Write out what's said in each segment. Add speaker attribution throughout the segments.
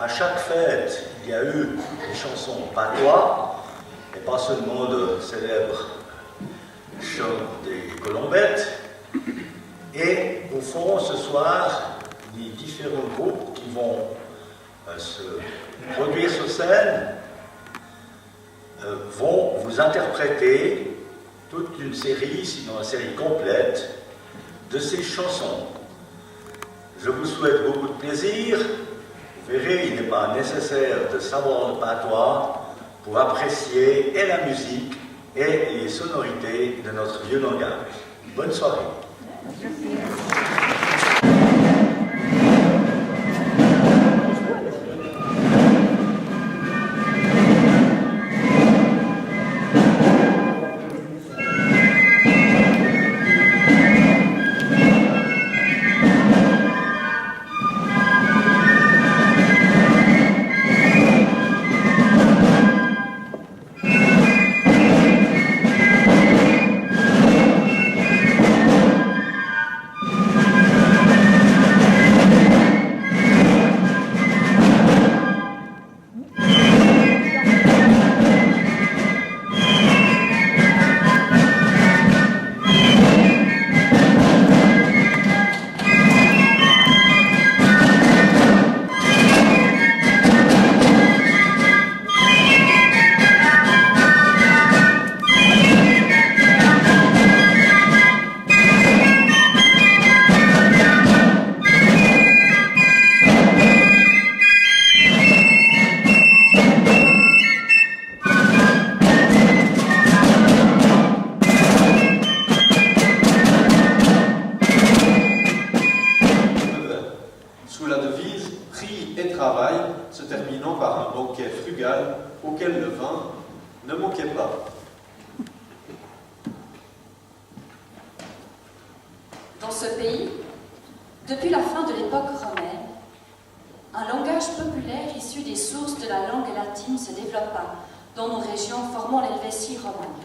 Speaker 1: à chaque fête, il y a eu des chansons patois, et pas seulement de célèbres chants des colombettes. Et au fond, ce soir, les différents groupes qui vont se produire sur scène vont vous interpréter toute une série, sinon une série complète, de ces chansons. Je vous souhaite beaucoup de plaisir. Vous verrez, il n'est pas nécessaire de savoir le patois pour apprécier et la musique et les sonorités de notre vieux langage. Bonne soirée.
Speaker 2: Auquel le vin ne manquait pas.
Speaker 3: Dans ce pays, depuis la fin de l'époque romaine, un langage populaire issu des sources de la langue latine se développa dans nos régions formant l'Helvétie romane.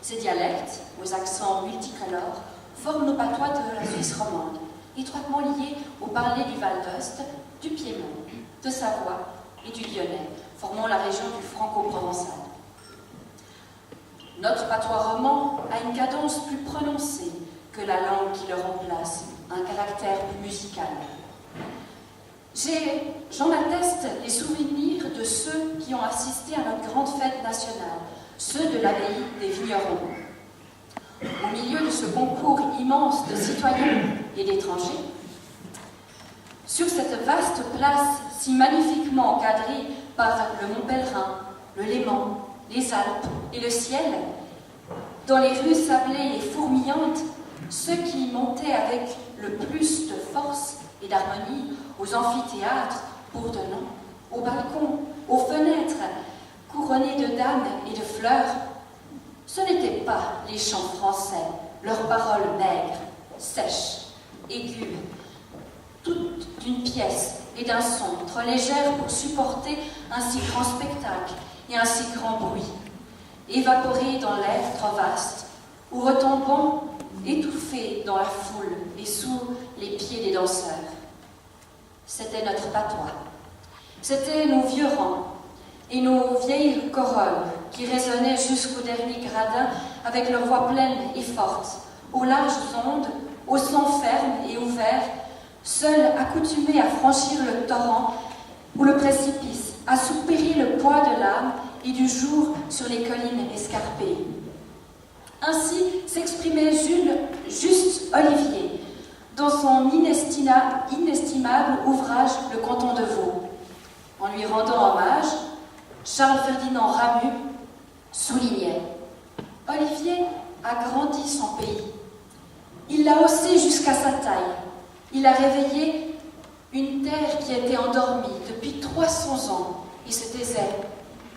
Speaker 3: Ces dialectes, aux accents multicolores, forment nos patois de la Suisse romande, étroitement liés au parler du Val d'Ost, du Piémont, de Savoie et du Lyonnais, formant la région du franco-provençal. Notre patois roman a une cadence plus prononcée que la langue qui le remplace, un caractère plus musical. J'en atteste les souvenirs de ceux qui ont assisté à notre grande fête nationale, ceux de l'abbaye des Vignerons. Au milieu de ce concours immense de citoyens et d'étrangers, sur cette vaste place si magnifiquement encadrée par le Mont Pèlerin, le Léman, les Alpes et le ciel, dans les rues sablées et fourmillantes, ceux qui montaient avec le plus de force et d'harmonie aux amphithéâtres bourdonnants, aux balcons, aux fenêtres, couronnés de dames et de fleurs, ce n'étaient pas les chants français, leurs paroles maigres, sèches, aiguës, toutes d'une pièce et d'un son trop légère pour supporter un si grand spectacle et un si grand bruit, évaporés dans l'air trop vaste, ou retombant, étouffés dans la foule et sous les pieds des danseurs. C'était notre patois. C'étaient nos vieux rangs et nos vieilles corolles qui résonnaient jusqu'au dernier gradin avec leur voix pleine et forte, aux larges ondes, au sang ferme et ouvert, seuls accoutumés à franchir le torrent ou le précipice, à soupirer le poids de l'âme et du jour sur les collines escarpées. Ainsi s'exprimait Juste Olivier dans son inestimable ouvrage « Le canton de Vaud ». En lui rendant hommage, Charles-Ferdinand Ramu soulignait « Olivier a grandi son pays. Il l'a haussé jusqu'à sa taille. Il a réveillé une terre qui était endormie depuis 300 ans et se taisait.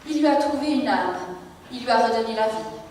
Speaker 3: Il lui a trouvé une âme. Il lui a redonné la vie.